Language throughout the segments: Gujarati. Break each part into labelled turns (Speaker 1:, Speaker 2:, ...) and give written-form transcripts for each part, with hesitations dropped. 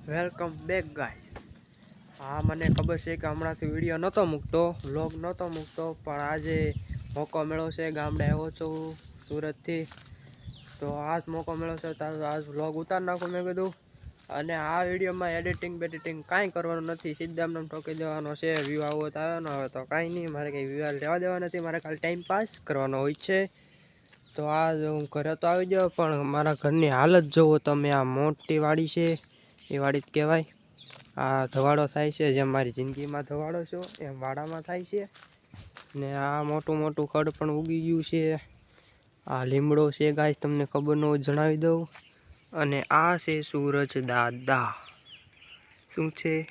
Speaker 1: Welcome back guys. હા, મને ખબર છે કે હમણાંથી વિડીયો નહોતો મૂકતો, વ્લોગ નહોતો મૂકતો, પણ આજે મોકો મળ્યો છે. ગામડે આવ્યો છું સુરતથી, તો આજ મોકો મળ્યો છે તો આજ વ્લોગ ઉતાર નાખું મેં કીધું. અને આ વિડીયોમાં એડિટિંગ બેડિટિંગ કાંઈ કરવાનું નથી, સીધા એમને ઠોકી દેવાનો છે. વ્યૂ આવો તો આવ્યો, ન આવે તો કાંઈ નહીં. મારે કંઈ વ્યૂ લેવા દેવા નથી, મારે ખાલી ટાઈમ પાસ કરવાનો હોય છે. તો આજ હું ઘરે તો આવી ગયો, પણ મારા ઘરની હાલત જુઓ તમે. આ મોટી વાડી છે, એ વાડી જ કહેવાય. આ ધવાડો થાય છે, જેમ મારી જિંદગીમાં ધવાડો છો એમ વાડામાં થાય છે. ને આ મોટું મોટું ખડ પણ ઉગી ગયું છે. આ લીમડો છે ગાઈસ, તમને ખબર ન હોય જણાવી દઉં. અને આ છે સૂરજ દાદા. શું છે?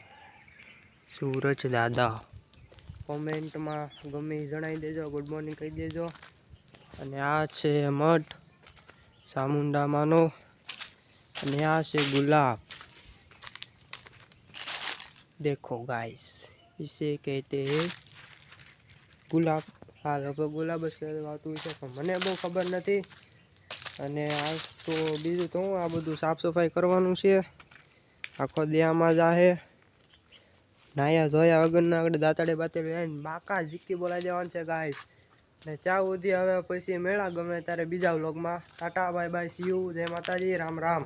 Speaker 1: સૂરજ દાદા. કોમેન્ટમાં ગમે જણાવી દેજો, ગુડ મોર્નિંગ કહી દેજો. અને આ છે મઠ ચામુંડામાંનો. અને આ છે ગુલાબ. देखो गाइस, इसे कहते हैं गुलाब. हाँ, लगभग गुलाब જ કહેવાતું છે, પણ મને બહુ ખબર નથી. અને આ તો બીજું તો હું આ બધું સાફ સફાઈ કરવાનું છે. આખો દેહમાં જાહે નાયા ધોયા વગરના આગળ દાંતડે બાતડે લઈને બાકા જીકી બોલાવી દેવાનું છે ગાઈસ. ને ચા સુધી હવે પછી મેળા ગમે ત્યારે બીજા વ્લોગમાં. Tata bye bye, C you, જય માતાજી, રામ રામ.